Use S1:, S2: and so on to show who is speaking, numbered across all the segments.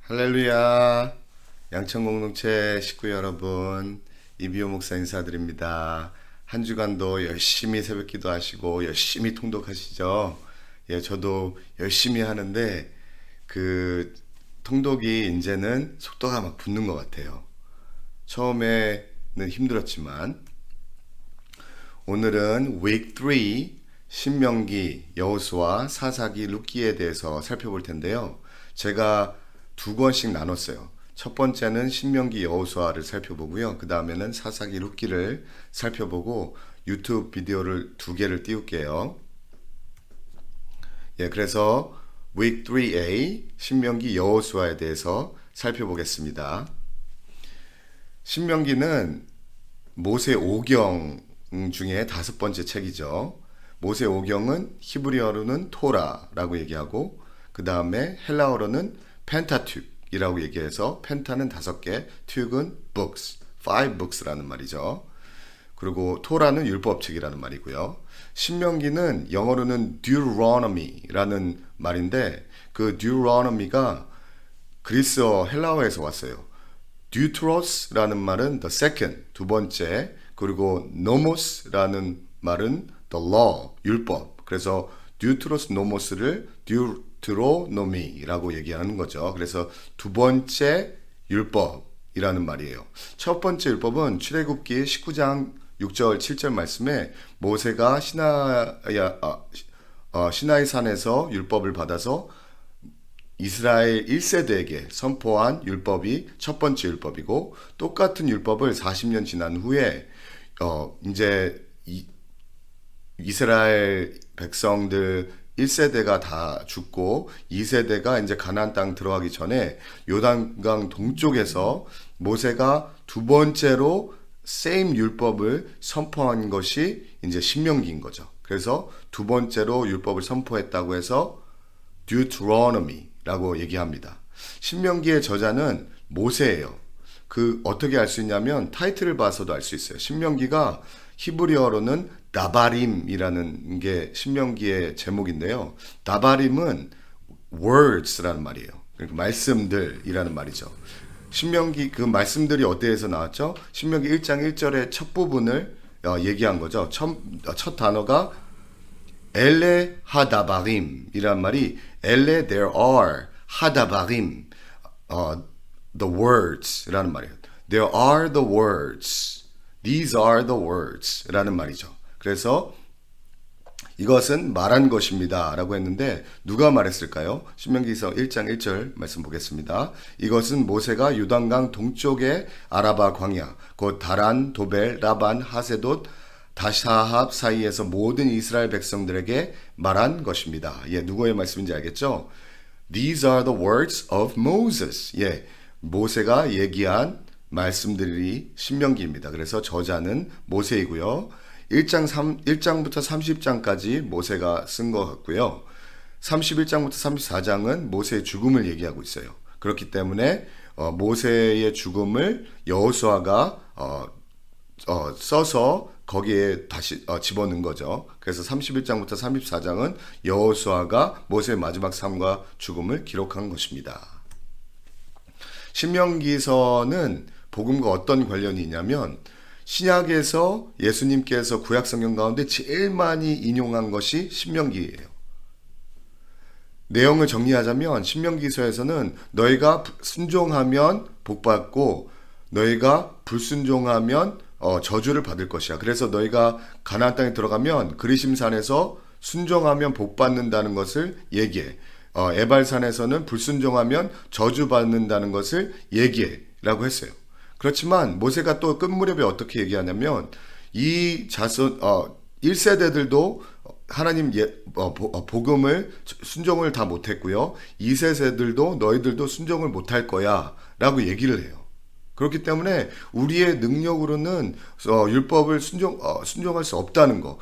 S1: 할렐루야. 양천공동체 식구 여러분, 이비호 목사 인사드립니다. 한 주간도 열심히 새벽 기도하시고 열심히 통독하시죠? 예, 저도 열심히 하는데 그 통독이 이제는 속도가 막 붙는 것 같아요. 처음에는 힘들었지만 오늘은 week 3 신명기, 여호수아, 사사기, 룻기에 대해서 살펴볼 텐데요. 제가 두 권씩 나눴어요. 첫 번째는 신명기, 여호수아를 살펴보고요. 그 다음에는 사사기, 룻기를 살펴보고 유튜브 비디오를 두 개를 띄울게요. 예, 그래서 week 3A 신명기, 여호수아에 대해서 살펴보겠습니다. 신명기는 모세 오경 중에 다섯 번째 책이죠. 모세 오경은 히브리어로는 토라라고 얘기하고 그 다음에 헬라어로는 펜타투크이라고 얘기해서 펜타는 다섯 개, 튜크는 books, five books라는 말이죠. 그리고 토라는 율법책이라는 말이고요. 신명기는 영어로는 Deuteronomy라는 말인데 그 Deuteronomy가 그리스어 헬라어에서 왔어요. Deuteros라는 말은 the second, 두 번째, 그리고 nomos라는 말은 the law, 율법. 그래서 Deuteros nomos를 Deuteronomy라고 얘기하는 거죠. 그래서 두 번째 율법이라는 말이에요. 첫 번째 율법은 출애굽기 19장 6절 7절 말씀에 모세가 시나이 산에서 율법을 받아서 이스라엘 1세대에게 선포한 율법이 첫 번째 율법이고 똑같은 율법을 40년 지난 후에 이제 이스라엘 백성들 1세대가 다 죽고 2세대가 이제 가나안 땅 들어가기 전에 요단강 동쪽에서 모세가 두 번째로 same 율법을 선포한 것이 이제 신명기인 거죠. 그래서 두 번째로 율법을 선포했다고 해서 Deuteronomy라고 얘기합니다. 신명기의 저자는 모세예요. 그 어떻게 알 수 있냐면 타이틀을 봐서도 알 수 있어요. 신명기가 히브리어로는 다바림이라는 게 신명기의 제목인데요. 다바림은 words라는 말이에요. 그러니까 말씀들이라는 말이죠. 신명기 그 말씀들이 어디에서 나왔죠? 신명기 1장 1절의 첫 부분을 얘기한 거죠. 첫 단어가 엘레 하다바림이란 말이 엘레 there are 하다바림 the words라는 말이에요. There are the words. These are the words라는 말이죠. 그래서 이것은 말한 것입니다 라고 했는데 누가 말했을까요? 신명기서 1장 1절 말씀 보겠습니다. 이것은 모세가 요단강 동쪽의 아라바 광야 곧 다란, 도벨, 라반, 하세돗, 다샤합 사이에서 모든 이스라엘 백성들에게 말한 것입니다. 예, 누구의 말씀인지 알겠죠? These are the words of Moses. 예, 모세가 얘기한 말씀들이 신명기입니다. 그래서 저자는 모세이고요. 1장부터 30장까지 모세가 쓴 것 같고요. 31장부터 34장은 모세의 죽음을 얘기하고 있어요. 그렇기 때문에 모세의 죽음을 여호수아가 써서 거기에 다시 집어넣은 거죠. 그래서 31장부터 34장은 여호수아가 모세의 마지막 삶과 죽음을 기록한 것입니다. 신명기서는 복음과 어떤 관련이 있냐면 신약에서 예수님께서 구약 성경 가운데 제일 많이 인용한 것이 신명기예요. 내용을 정리하자면 신명기서에서는 너희가 순종하면 복받고 너희가 불순종하면 저주를 받을 것이야. 그래서 너희가 가나안 땅에 들어가면 그리심산에서 순종하면 복받는다는 것을 얘기해. 에발산에서는 불순종하면 저주받는다는 것을 얘기해 라고 했어요. 그렇지만 모세가 또 끝 무렵에 어떻게 얘기하냐면 이 자손 1세대들도 하나님 복음을 순종을 다 못했고요. 2세대들도 너희들도 순종을 못할 거야 라고 얘기를 해요. 그렇기 때문에 우리의 능력으로는 율법을 순종할 수 없다는 거.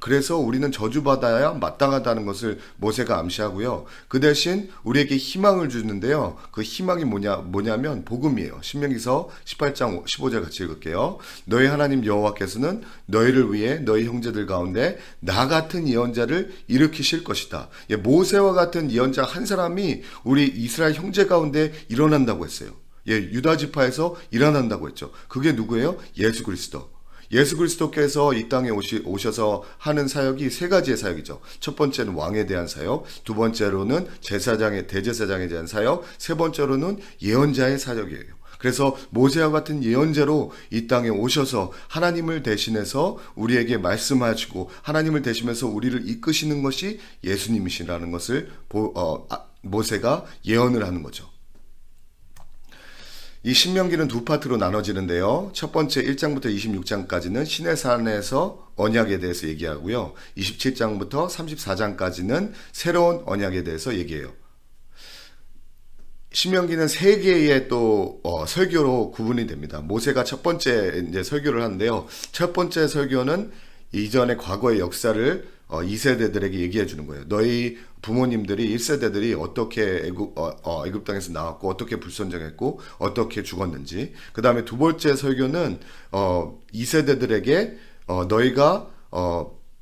S1: 그래서 우리는 저주받아야 마땅하다는 것을 모세가 암시하고요. 그 대신 우리에게 희망을 주는데요. 그 희망이 뭐냐면 복음이에요. 신명기서 18장 15절 같이 읽을게요. 너희 하나님 여호와께서는 너희를 위해 너희 형제들 가운데 나 같은 예언자를 일으키실 것이다. 예, 모세와 같은 예언자 한 사람이 우리 이스라엘 형제 가운데 일어난다고 했어요. 예, 유다 지파에서 일어난다고 했죠. 그게 누구예요? 예수 그리스도. 예수 그리스도께서 이 땅에 오셔서 하는 사역이 세 가지의 사역이죠. 첫 번째는 왕에 대한 사역, 두 번째로는 대제사장에 대한 사역, 세 번째로는 예언자의 사역이에요. 그래서 모세와 같은 예언자로 이 땅에 오셔서 하나님을 대신해서 우리에게 말씀하시고 하나님을 대신해서 우리를 이끄시는 것이 예수님이시라는 것을 모세가 예언을 하는 거죠. 이 신명기는 두 파트로 나눠지는데요. 첫 번째 1장부터 26장까지는 시내산에서 언약에 대해서 얘기하고요. 27장부터 34장까지는 새로운 언약에 대해서 얘기해요. 신명기는 세 개의 또 설교로 구분이 됩니다. 모세가 첫 번째 이제 설교를 하는데요. 첫 번째 설교는 이전의 과거의 역사를 2세대들에게 얘기해 주는 거예요. 너희 부모님들이 1세대들이 어떻게 애굽 땅에서 나왔고 어떻게 불순종했고 어떻게 죽었는지. 그 다음에 두 번째 설교는 2세대들에게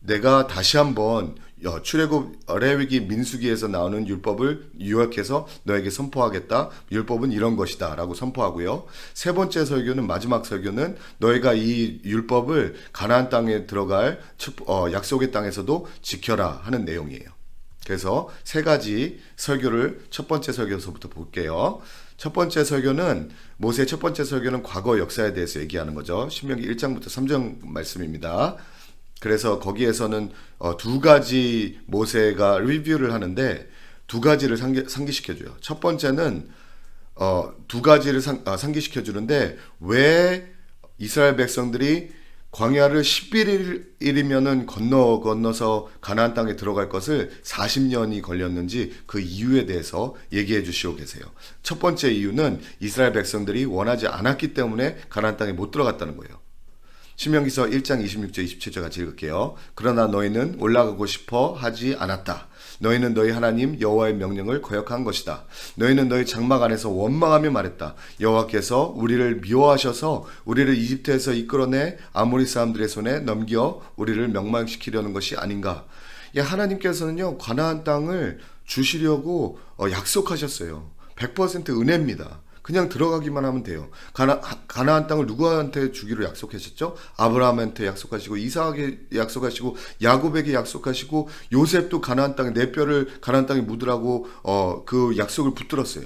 S1: 내가 다시 한번 출애굽, 레위기, 민수기에서 나오는 율법을 요약해서 너에게 선포하겠다. 율법은 이런 것이다 라고 선포하고요. 세 번째 설교는, 마지막 설교는 너희가 이 율법을 가나안 땅에 들어갈 약속의 땅에서도 지켜라 하는 내용이에요. 그래서 세 가지 설교를 첫 번째 설교에서부터 볼게요. 첫 번째 설교는, 모세의 첫 번째 설교는 과거 역사에 대해서 얘기하는 거죠. 신명기 1장부터 3장 말씀입니다. 그래서 거기에서는 두 가지 모세가 리뷰를 하는데 두 가지를 상기시켜줘요. 첫 번째는 두 가지를 상기시켜 주는데 왜 이스라엘 백성들이 광야를 11일이면은 건너서 가나안 땅에 들어갈 것을 40년이 걸렸는지 그 이유에 대해서 얘기해 주시고 계세요. 첫 번째 이유는 이스라엘 백성들이 원하지 않았기 때문에 가나안 땅에 못 들어갔다는 거예요. 신명기서 1장 26절 27절 같이 읽을게요. 그러나 너희는 올라가고 싶어 하지 않았다. 너희는 너희 하나님 여호와의 명령을 거역한 것이다. 너희는 너희 장막 안에서 원망하며 말했다. 여호와께서 우리를 미워하셔서 우리를 이집트에서 이끌어내 아모리 사람들의 손에 넘겨 우리를 멸망시키려는 것이 아닌가. 하나님께서는요, 가나안 땅을 주시려고 약속하셨어요. 100% 은혜입니다. 그냥 들어가기만 하면 돼요. 가나안 땅을 누구한테 주기로 약속하셨죠? 아브라함한테 약속하시고, 이삭에게 약속하시고, 야곱에게 약속하시고, 요셉도 가나안 땅에 내 뼈를 가나안 땅에 묻으라고 그 약속을 붙들었어요.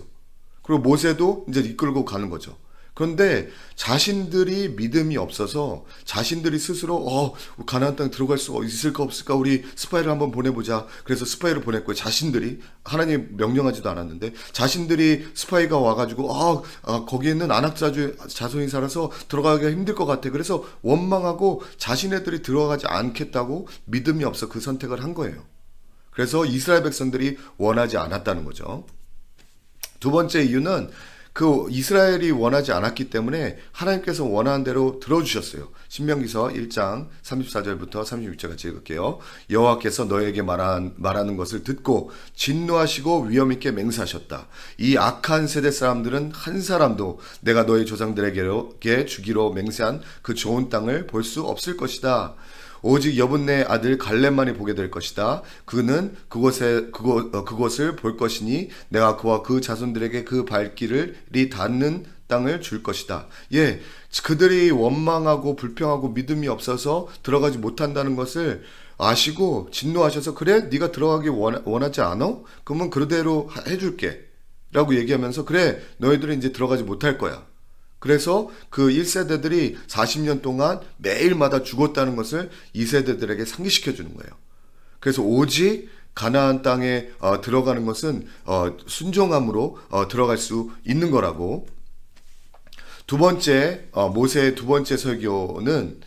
S1: 그리고 모세도 이제 이끌고 가는 거죠. 그런데 자신들이 믿음이 없어서 자신들이 스스로 가나안 땅에 들어갈 수 있을까 없을까, 우리 스파이를 한번 보내보자. 그래서 스파이를 보냈고요. 자신들이, 하나님 명령하지도 않았는데 자신들이 스파이가 와가지고 거기에는 아낙 자손이 살아서 들어가기가 힘들 것 같아. 그래서 원망하고 자신네들이 들어가지 않겠다고 믿음이 없어 그 선택을 한 거예요. 그래서 이스라엘 백성들이 원하지 않았다는 거죠. 두 번째 이유는 그 이스라엘이 원하지 않았기 때문에 하나님께서 원하는 대로 들어주셨어요. 신명기서 1장 34절부터 36절 같이 읽을게요. 여호와께서 너에게 말하는 것을 듣고 진노하시고 위엄있게 맹세하셨다. 이 악한 세대 사람들은 한 사람도 내가 너희 조상들에게 주기로 맹세한 그 좋은 땅을 볼 수 없을 것이다. 오직 여분네 아들 갈렙만이 보게 될 것이다. 그는 그것을 볼 것이니 내가 그와 그 자손들에게 그 발길이 닿는 땅을 줄 것이다. 예, 그들이 원망하고 불평하고 믿음이 없어서 들어가지 못한다는 것을 아시고 진노하셔서, 그래? 네가 들어가기 원하지 않아? 그러면 그대로 해줄게 라고 얘기하면서, 그래, 너희들은 이제 들어가지 못할 거야. 그래서 그 1세대들이 40년 동안 매일마다 죽었다는 것을 2세대들에게 상기시켜 주는 거예요. 그래서 오직 가나안 땅에 들어가는 것은 순종함으로 들어갈 수 있는 거라고. 두 번째, 모세의 두 번째 설교는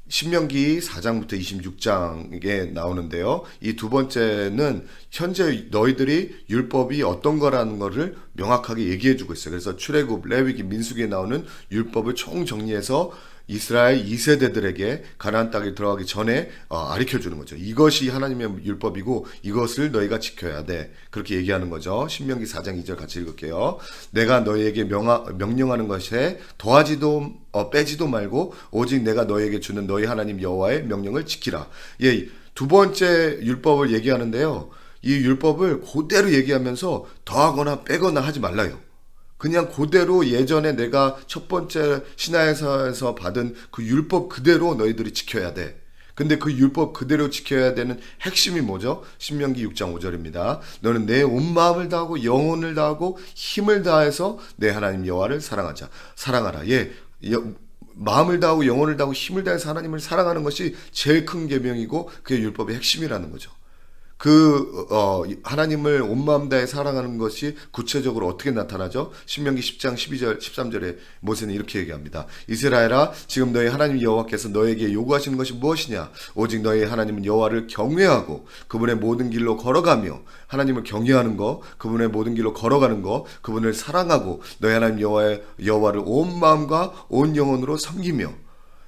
S1: 신명기 4장부터 26장에 나오는데요. 이 두 번째는 현재 너희들이 율법이 어떤 거라는 거를 명확하게 얘기해 주고 있어요. 그래서 출애굽, 레위기, 민수기에 나오는 율법을 총 정리해서 이스라엘 2세대들에게 가나안 땅에 들어가기 전에 가르쳐 주는 거죠. 이것이 하나님의 율법이고 이것을 너희가 지켜야 돼. 그렇게 얘기하는 거죠. 신명기 4장 2절 같이 읽을게요. 내가 너희에게 명령하는 것에 더하지도 빼지도 말고 오직 내가 너희에게 주는 너희 하나님 여호와의 명령을 지키라. 예, 두 번째 율법을 얘기하는데요. 이 율법을 그대로 얘기하면서 더하거나 빼거나 하지 말라요. 그냥 그대로 예전에 내가 첫 번째 시나에서 받은 그 율법 그대로 너희들이 지켜야 돼. 근데 그 율법 그대로 지켜야 되는 핵심이 뭐죠? 신명기 6장 5절입니다. 너는 내 온 마음을 다하고 영혼을 다하고 힘을 다해서 내 하나님 여호와를 사랑하라. 예, 마음을 다하고 영혼을 다하고 힘을 다해서 하나님을 사랑하는 것이 제일 큰 계명이고 그게 율법의 핵심이라는 거죠. 하나님을 온 마음 다해 사랑하는 것이 구체적으로 어떻게 나타나죠? 신명기 10장 12절 13절에 모세는 이렇게 얘기합니다. 이스라엘아, 지금 너희 하나님 여호와께서 너에게 요구하시는 것이 무엇이냐? 오직 너희 하나님은 여호와를 경외하고 그분의 모든 길로 걸어가며, 하나님을 경외하는 거, 그분의 모든 길로 걸어가는 거, 그분을 사랑하고 너희 하나님 여호와를 온 마음과 온 영혼으로 섬기며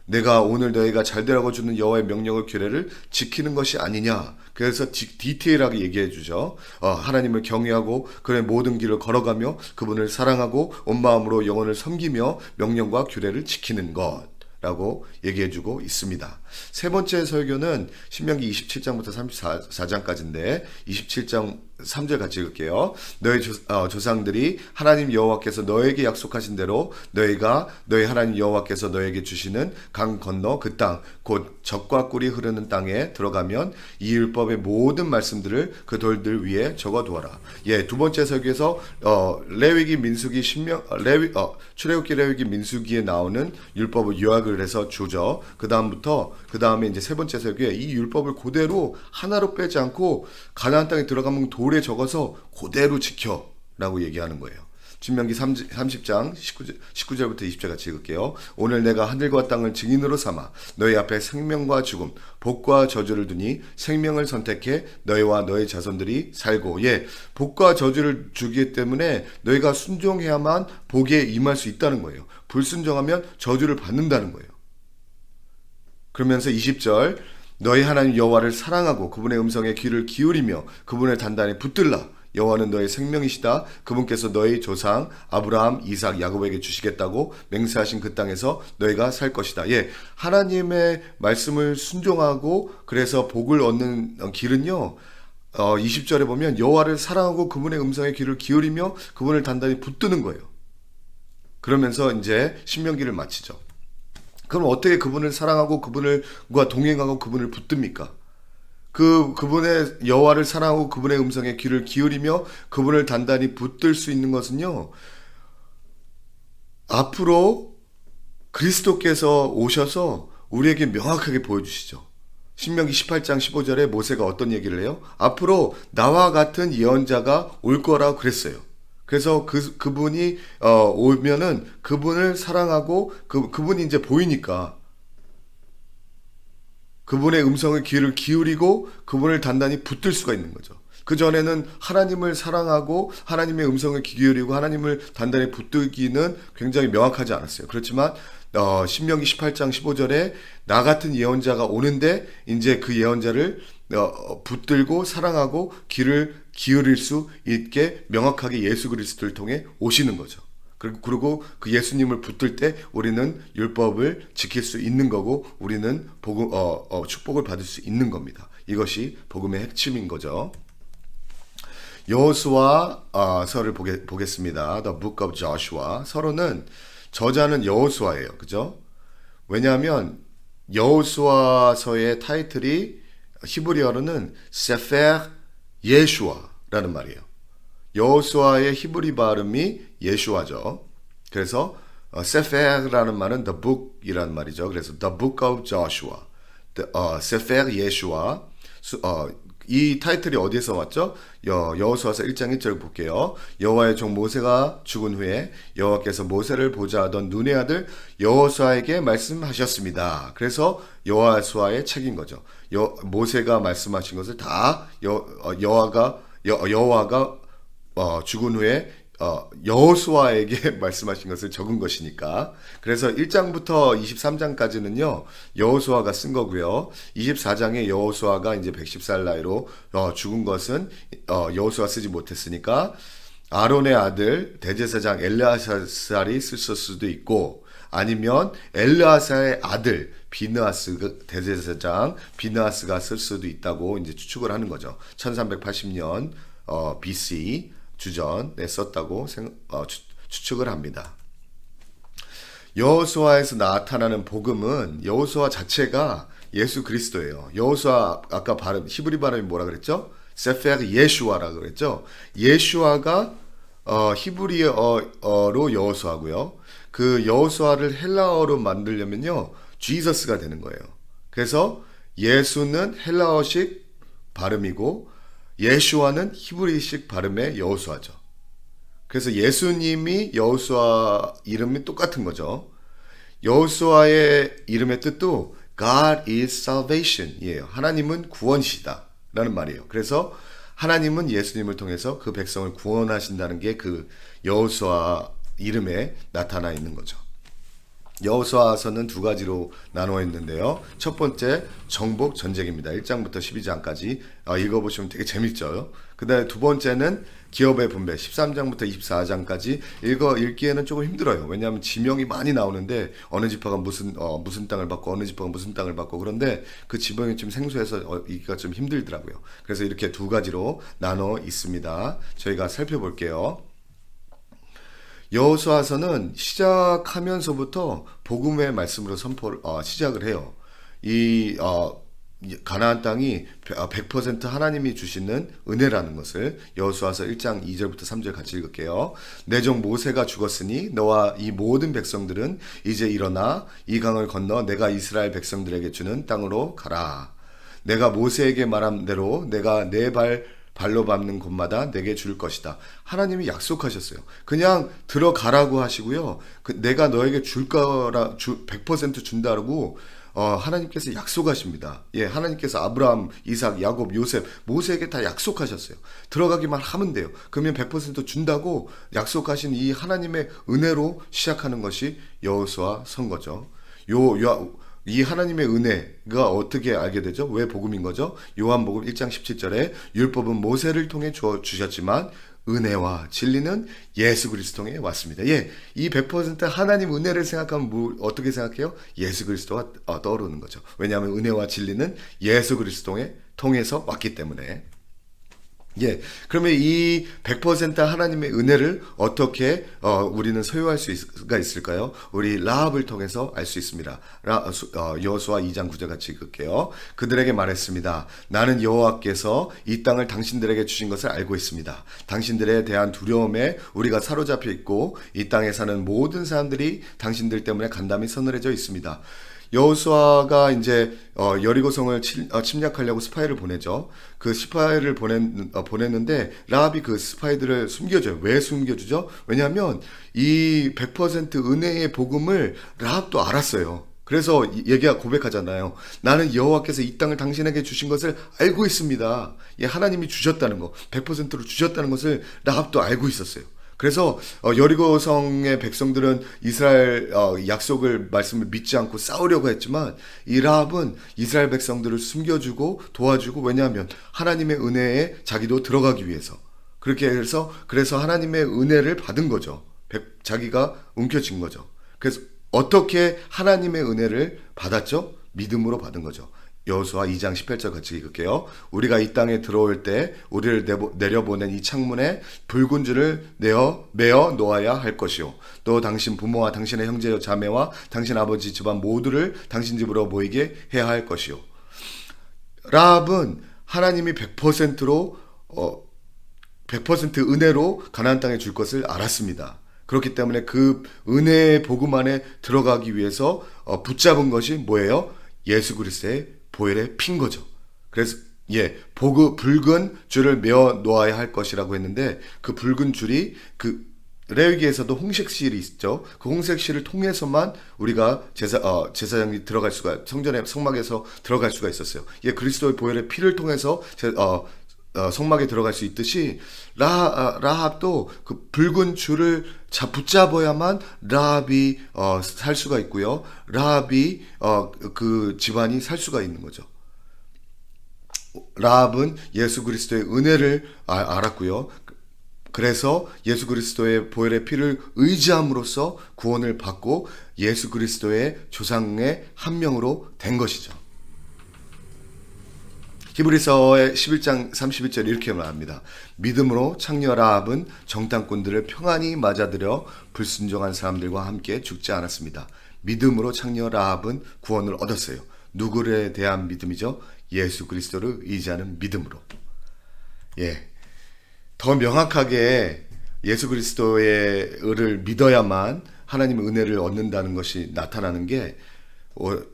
S1: 내가 오늘 너희가 잘되라고 주는 여호와의 명령을 규례를 지키는 것이 아니냐. 그래서 디테일하게 얘기해 주죠. 하나님을 경외하고 그의 모든 길을 걸어가며 그분을 사랑하고 온 마음으로 영혼을 섬기며 명령과 규례를 지키는 것 라고 얘기해 주고 있습니다. 세 번째 설교는 신명기 27장부터 34장까지인데 27장 3절 같이 읽을게요. 너희 조상들이 하나님 여호와께서 너에게 약속하신 대로 너희가 너희 하나님 여호와께서 너에게 주시는 강 건너 그 땅 곧 젖과 꿀이 흐르는 땅에 들어가면 이 율법의 모든 말씀들을 그 돌들 위에 적어두어라. 예, 두 번째 설교에서 레위기, 민수기, 출애굽기, 레위기, 민수기에 나오는 율법을 요약을 해서 주죠. 그 다음에 이제 세 번째 설교에 이 율법을 그대로 하나로 빼지 않고 가나안 땅에 들어가면 돌에 적어서 그대로 지켜라고 얘기하는 거예요. 신명기 30장 19절부터 20절 같이 읽을게요. 오늘 내가 하늘과 땅을 증인으로 삼아 너희 앞에 생명과 죽음, 복과 저주를 두니 생명을 선택해 너희와 너희 자손들이 살고. 예, 복과 저주를 주기 때문에 너희가 순종해야만 복에 임할 수 있다는 거예요. 불순종하면 저주를 받는다는 거예요. 그러면서 20절 너희 하나님 여호와를 사랑하고 그분의 음성에 귀를 기울이며 그분을 단단히 붙들라. 여호와는 너의 생명이시다. 그분께서 너희 조상 아브라함, 이삭, 야곱에게 주시겠다고 맹세하신 그 땅에서 너희가 살 것이다. 예, 하나님의 말씀을 순종하고 그래서 복을 얻는 길은요. 20절에 보면 여호와를 사랑하고 그분의 음성에 귀를 기울이며 그분을 단단히 붙드는 거예요. 그러면서 이제 신명기를 마치죠. 그럼 어떻게 그분을 사랑하고 그분과 동행하고 그분을 붙듭니까? 그분의 여호와를 사랑하고 그분의 음성에 귀를 기울이며 그분을 단단히 붙들 수 있는 것은요, 앞으로 그리스도께서 오셔서 우리에게 명확하게 보여주시죠. 신명기 18장 15절에 모세가 어떤 얘기를 해요? 앞으로 나와 같은 예언자가 올 거라고 그랬어요. 그래서 그분이 오면은 그분을 사랑하고 그분이 이제 보이니까 그분의 음성의 귀를 기울이고 그분을 단단히 붙들 수가 있는 거죠. 그전에는 하나님을 사랑하고 하나님의 음성을 기울이고 하나님을 단단히 붙들기는 굉장히 명확하지 않았어요. 그렇지만 신명기 18장 15절에 나 같은 예언자가 오는데 이제 그 예언자를 붙들고 사랑하고 귀를 기울일 수 있게 명확하게 예수 그리스도를 통해 오시는 거죠. 그리고 그 예수님을 붙들 때 우리는 율법을 지킬 수 있는 거고 우리는 축복을 받을 수 있는 겁니다. 이것이 복음의 핵심인 거죠. 여호수아 서를 보겠습니다. The Book of Joshua. 서로는 저자는 여호수아예요. 그죠? 왜냐하면 여호수아서의 타이틀이 히브리어로는 세페르 예슈아라는 말이에요. 여호수아의 히브리 발음이 예슈아죠. 그래서 세페르라는 말은 the book이라는 말이죠. 그래서 the book of Joshua, 세페르 예슈아. 이 타이틀이 어디에서 왔죠? 여호수아서 1장 1절 볼게요. 여호와의 종 모세가 죽은 후에 여호와께서 모세를 보자 하던 눈의 아들 여호수아에게 말씀하셨습니다. 그래서 여호수아의 책인 거죠. 모세가 말씀하신 것을 다 여호와가 죽은 후에 여호수아에게 말씀하신 것을 적은 것이니까. 그래서 1장부터 23장까지는요 여호수아가 쓴 거고요. 24장에 여호수아가 이제 110살 나이로 죽은 것은 여호수아 쓰지 못했으니까 아론의 아들 대제사장 엘르아살이 쓸 수도 있고, 아니면 엘르아살의 아들 비느하스 대제사장 비느하스가 쓸 수도 있다고 이제 추측을 하는 거죠. 1380년 BC 주전에 썼다고 추측을 합니다. 여호수아에서 나타나는 복음은 여호수아 자체가 예수 그리스도예요. 여호수아 아까 발음 히브리 발음이 뭐라 그랬죠? 세페르 예슈아라 그랬죠. 예슈아가 히브리어로 여호수아고요. 그 여호수아를 헬라어로 만들려면요 지저스가 되는 거예요. 그래서 예수는 헬라어식 발음이고 예슈아는 히브리식 발음의 여호수아죠. 그래서 예수님이 여호수아 이름이 똑같은 거죠. 여호수아의 이름의 뜻도 God is salvation이에요. 하나님은 구원이시다 라는 말이에요. 그래서 하나님은 예수님을 통해서 그 백성을 구원하신다는 게 그 여호수아 이름에 나타나 있는 거죠. 여호수아서는 두 가지로 나누어 있는데요. 첫 번째 정복 전쟁입니다. 1장부터 12장까지 읽어보시면 되게 재밌죠. 그 다음에 두 번째는 기업의 분배 13장부터 24장까지 읽기에는 조금 힘들어요. 왜냐하면 지명이 많이 나오는데 어느 지파가 무슨 땅을 받고 어느 지파가 무슨 땅을 받고, 그런데 그 지명이 좀 생소해서 읽기가 좀 힘들더라고요. 그래서 이렇게 두 가지로 나눠 있습니다. 저희가 살펴볼게요. 여호수아서는 시작하면서부터 복음의 말씀으로 시작을 해요. 이 가나안 땅이 100% 하나님이 주시는 은혜라는 것을 여호수아서 1장 2절부터 3절 같이 읽을게요. 내 종 모세가 죽었으니 너와 이 모든 백성들은 이제 일어나 이 강을 건너 내가 이스라엘 백성들에게 주는 땅으로 가라. 내가 모세에게 말한 대로 내가 내 발로 밟는 곳마다 내게 줄 것이다. 하나님이 약속하셨어요. 그냥 들어가라고 하시고요. 내가 너에게 줄 거라 100% 준다고 하나님께서 약속하십니다. 예, 하나님께서 아브라함, 이삭, 야곱, 요셉, 모세에게 다 약속하셨어요. 들어가기만 하면 돼요. 그러면 100% 준다고 약속하신 이 하나님의 은혜로 시작하는 것이 여호수아 선거죠. 이 하나님의 은혜가 어떻게 알게 되죠? 왜 복음인 거죠? 요한복음 1장 17절에 율법은 모세를 통해 주셨지만 은혜와 진리는 예수 그리스도 통해 왔습니다. 예, 이 100% 하나님 은혜를 생각하면 어떻게 생각해요? 예수 그리스도가 떠오르는 거죠. 왜냐하면 은혜와 진리는 예수 그리스도 통해서 왔기 때문에. 예, 그러면 이 100% 하나님의 은혜를 어떻게 우리는 소유할 수가 있을까요? 우리 라합을 통해서 알 수 있습니다. 여호수아 2장 9절 같이 읽을게요. 그들에게 말했습니다. 나는 여호와께서 이 땅을 당신들에게 주신 것을 알고 있습니다. 당신들에 대한 두려움에 우리가 사로잡혀 있고 이 땅에 사는 모든 사람들이 당신들 때문에 간담이 서늘해져 있습니다. 여호수아가 이제 여리고성을 침략하려고 스파이를 보내죠. 그 스파이를 보냈는데 라합이 그 스파이들을 숨겨줘요. 왜 숨겨주죠? 왜냐하면 이 100% 은혜의 복음을 라합도 알았어요. 그래서 얘기가 고백하잖아요. 나는 여호와께서 이 땅을 당신에게 주신 것을 알고 있습니다. 예, 하나님이 주셨다는 거, 100%로 주셨다는 것을 라합도 알고 있었어요. 그래서 여리고성의 백성들은 이스라엘 약속을 말씀을 믿지 않고 싸우려고 했지만 이 라합은 이스라엘 백성들을 숨겨주고 도와주고, 왜냐하면 하나님의 은혜에 자기도 들어가기 위해서 그렇게 해서 그래서 하나님의 은혜를 받은 거죠. 자기가 움켜쥔 거죠. 그래서 어떻게 하나님의 은혜를 받았죠? 믿음으로 받은 거죠. 여호수아 2장 18절 같이 읽을게요. 우리가 이 땅에 들어올 때 우리를 내려보낸 이 창문에 붉은 줄을 매어 놓아야 할 것이요. 또 당신 부모와 당신의 형제 자매와 당신 아버지 집안 모두를 당신 집으로 모이게 해야 할 것이요. 라합은 하나님이 100%로 100% 은혜로 가나안 땅에 줄 것을 알았습니다. 그렇기 때문에 그 은혜의 복음 안에 들어가기 위해서 붙잡은 것이 뭐예요? 예수 그리스도의 보혈의 피인 거죠. 그래서 붉은 줄을 메어 놓아야 할 것이라고 했는데, 그 붉은 줄이 그 레위기에서도 홍색 실이 있죠. 그 홍색 실을 통해서만 우리가 제사장이 들어갈 수가, 성전의 성막에서 들어갈 수가 있었어요. 그리스도의 보혈의 피를 통해서 성막에 들어갈 수 있듯이 라합도 그 붉은 줄을 붙잡아야만 라합이 살 수가 있고요. 라합이 그 집안이 살 수가 있는 거죠. 라합은 예수 그리스도의 은혜를 알았고요. 그래서 예수 그리스도의 보혈의 피를 의지함으로써 구원을 받고 예수 그리스도의 조상의 한 명으로 된 것이죠. 히브리서의 11장 31절 이렇게 말합니다. 믿음으로 창녀 라합은 정탐꾼들을 평안히 맞아들여 불순종한 사람들과 함께 죽지 않았습니다. 믿음으로 창녀 라합은 구원을 얻었어요. 누구에 대한 믿음이죠? 예수 그리스도를 의지하는 믿음으로. 더 명확하게 예수 그리스도의 을을 믿어야만 하나님의 은혜를 얻는다는 것이 나타나는 게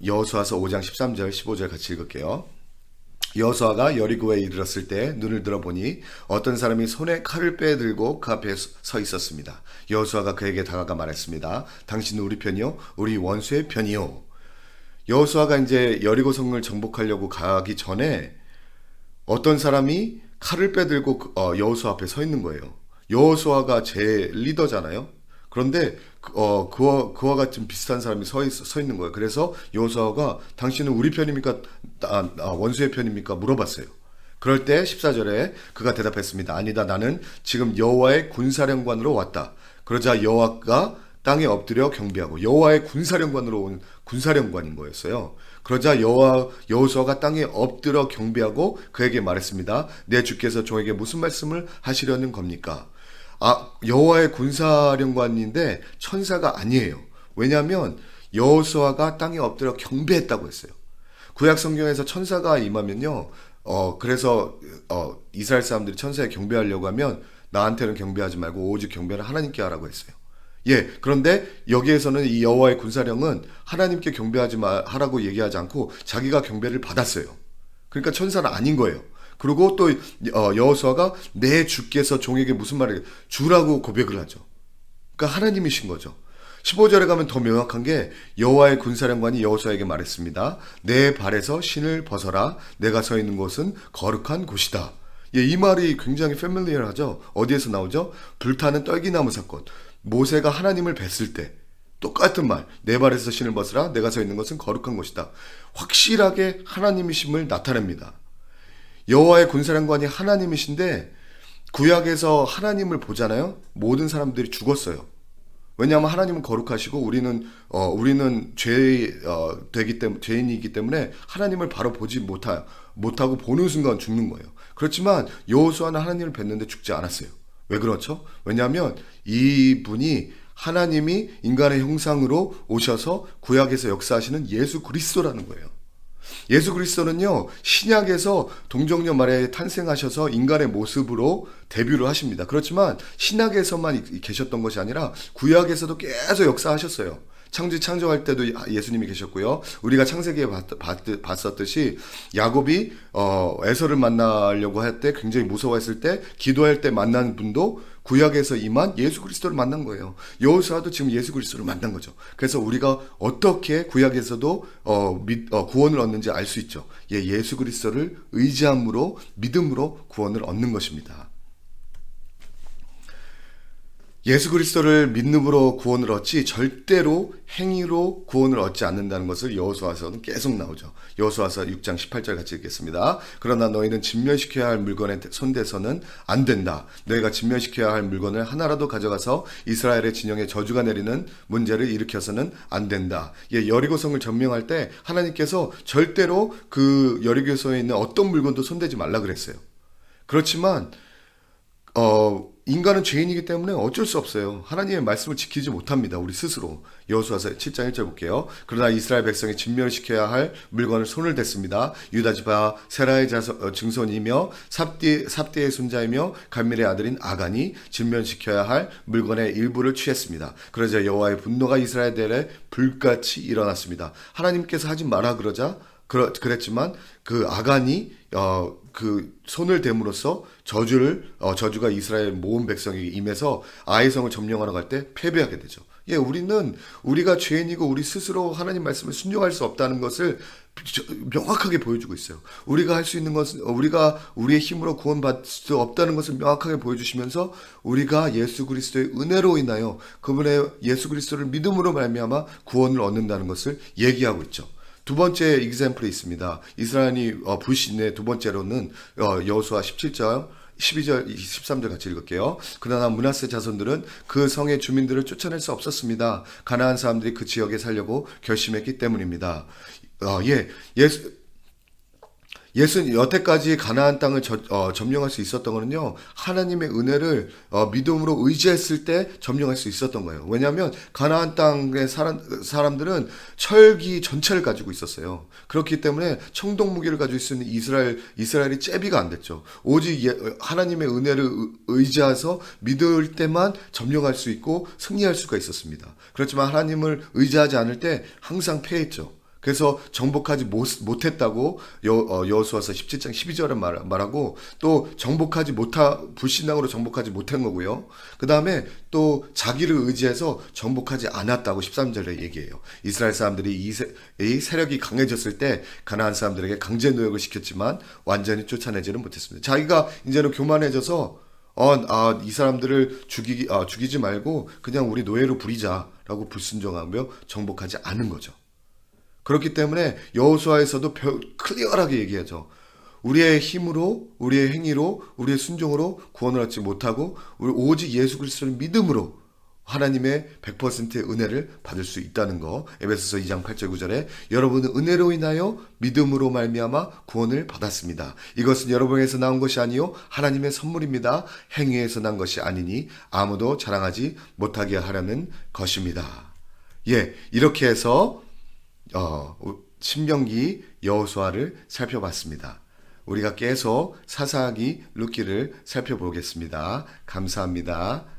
S1: 여호수아서 5장 13절 15절 같이 읽을게요. 여호수아가 여리고에 이르렀을 때 눈을 들어보니 어떤 사람이 손에 칼을 빼들고 그 앞에 서 있었습니다. 여호수아가 그에게 다가가 말했습니다. 당신은 우리 편이요? 우리 원수의 편이요? 여호수아가 이제 여리고 성을 정복하려고 가기 전에 어떤 사람이 칼을 빼들고 여호수아 앞에 서 있는 거예요. 여호수아가 제 리더잖아요. 그런데 그와 같은 비슷한 사람이 서 있는 거예요. 그래서 여호수아가 당신은 우리 편입니까? 원수의 편입니까? 물어봤어요. 그럴 때 14절에 그가 대답했습니다. 아니다, 나는 지금 여호와의 군사령관으로 왔다. 그러자 여호와가 땅에 엎드려 경배하고, 여호와의 군사령관으로 온 군사령관인 거였어요. 그러자 여호수아가 땅에 엎드려 경배하고 그에게 말했습니다. 내 주께서 종에게 무슨 말씀을 하시려는 겁니까? 여호와의 군사령관인데 천사가 아니에요. 왜냐하면 여호수아가 땅에 엎드려 경배했다고 했어요. 구약 성경에서 천사가 임하면요, 그래서 이스라엘 사람들이 천사에 경배하려고 하면 나한테는 경배하지 말고 오직 경배를 하나님께 하라고 했어요. 그런데 여기에서는 이 여호와의 군사령은 하나님께 경배하지 하라고 얘기하지 않고 자기가 경배를 받았어요. 그러니까 천사는 아닌 거예요. 그리고 또 여호수아가 내 주께서 종에게 무슨 말을 주라고 고백을 하죠. 그러니까 하나님이신 거죠. 15절에 가면 더 명확한 게 여호와의 군사령관이 여호수아에게 말했습니다. 내 발에서 신을 벗어라. 내가 서 있는 곳은 거룩한 곳이다. 이 말이 굉장히 패밀리어하죠. 어디에서 나오죠? 불타는 떨기나무 사건. 모세가 하나님을 뵀을 때 똑같은 말, 내 발에서 신을 벗으라. 내가 서 있는 것은 거룩한 곳이다. 확실하게 하나님이심을 나타냅니다. 여호와의 군사령관이 하나님이신데 구약에서 하나님을 보잖아요. 모든 사람들이 죽었어요. 왜냐하면 하나님은 거룩하시고 우리는 죄인이기 때문에 하나님을 바로 보지 못하고 보는 순간 죽는 거예요. 그렇지만 여호수아는 하나님을 뵀는데 죽지 않았어요. 왜 그렇죠? 왜냐하면 이분이 하나님이 인간의 형상으로 오셔서 구약에서 역사하시는 예수 그리스도라는 거예요. 예수 그리스도는요, 신약에서 동정녀 마리아에 탄생하셔서 인간의 모습으로 데뷔를 하십니다. 그렇지만 신약에서만 계셨던 것이 아니라 구약에서도 계속 역사하셨어요. 창조할 때도 예수님이 계셨고요. 우리가 창세기에 봤었듯이 야곱이 에서를 만나려고 할 때 굉장히 무서워했을 때 기도할 때 만난 분도 구약에서 임한 예수 그리스도를 만난 거예요. 여호수아도 지금 예수 그리스도를 만난 거죠. 그래서 우리가 어떻게 구약에서도 구원을 얻는지 알 수 있죠. 예수 그리스도를 의지함으로 믿음으로 구원을 얻는 것입니다. 예수 그리스도를 믿음으로 구원을 얻지 절대로 행위로 구원을 얻지 않는다는 것을 여호수아서는 계속 나오죠. 여호수아서 6장 18절 같이 읽겠습니다. 그러나 너희는 진멸시켜야 할 물건에 손대서는 안 된다. 너희가 진멸시켜야 할 물건을 하나라도 가져가서 이스라엘의 진영에 저주가 내리는 문제를 일으켜서는 안 된다. 여리고성을 점령할 때 하나님께서 절대로 그 여리고성에 있는 어떤 물건도 손대지 말라 그랬어요. 그렇지만 인간은 죄인이기 때문에 어쩔 수 없어요. 하나님의 말씀을 지키지 못합니다. 우리 스스로. 여호수아서 7장 1절 볼게요. 그러나 이스라엘 백성이 진멸시켜야 할 물건을 손을 댔습니다. 유다 지파 세라의 증손이며 삽디의 손자이며 갈멜의 아들인 아간이 진멸시켜야 할 물건의 일부를 취했습니다. 그러자 여호와의 분노가 이스라엘들에 불같이 일어났습니다. 하나님께서 하지 마라 그러자 그랬지만 그 아간이 그 손을 댐으로써 저주가 이스라엘 모든 백성에게 임해서 아이 성을 점령하러 갈 때 패배하게 되죠. 예, 우리가 죄인이고 우리 스스로 하나님 말씀을 순종할 수 없다는 것을 명확하게 보여주고 있어요. 우리가 할 수 있는 것은 우리가 우리의 힘으로 구원받을 수 없다는 것을 명확하게 보여주시면서 우리가 예수 그리스도의 은혜로 인하여 그분의 예수 그리스도를 믿음으로 말미암아 구원을 얻는다는 것을 얘기하고 있죠. 두 번째 example이 있습니다. 이스라엘이 불신의 두 번째로는 여호수아 17절 12절, 13절 같이 읽을게요. 그러나 므낫세 자손들은 그 성의 주민들을 쫓아낼 수 없었습니다. 가나안 사람들이 그 지역에 살려고 결심했기 때문입니다. 예수는 여태까지 가나안 땅을 점령할 수 있었던 거는요, 하나님의 은혜를 믿음으로 의지했을 때 점령할 수 있었던 거예요. 왜냐하면 가나안 땅의 사람들은 철기 전체를 가지고 있었어요. 그렇기 때문에 청동 무기를 가지고 있는 이스라엘이 째비가 안 됐죠. 오직 하나님의 은혜를 의지해서 믿을 때만 점령할 수 있고 승리할 수가 있었습니다. 그렇지만 하나님을 의지하지 않을 때 항상 패했죠. 그래서 정복하지 못했다고 여호수아서 17장 12절에 말하고, 또 불신앙으로 정복하지 못한 거고요. 그 다음에 또 자기를 의지해서 정복하지 않았다고 13절에 얘기해요. 이스라엘 사람들이 이 세력이 강해졌을 때 가나안 사람들에게 강제 노역을 시켰지만 완전히 쫓아내지는 못했습니다. 자기가 이제는 교만해져서 이 사람들을 죽이지 말고 그냥 우리 노예로 부리자라고 불순종하며 정복하지 않은 거죠. 그렇기 때문에 여호수아에서도 클리어하게 얘기하죠. 우리의 힘으로, 우리의 행위로, 우리의 순종으로 구원을 얻지 못하고 오직 예수 그리스도를 믿음으로 하나님의 100%의 은혜를 받을 수 있다는 거. 에베소서 2장 8절 9절에 여러분은 은혜로 인하여 믿음으로 말미암아 구원을 받았습니다. 이것은 여러분에게서 나온 것이 아니요 하나님의 선물입니다. 행위에서 난 것이 아니니 아무도 자랑하지 못하게 하라는 것입니다. 예, 이렇게 해서 신명기 여호수아를 살펴봤습니다. 우리가 계속 사사기 룻기를 살펴보겠습니다. 감사합니다.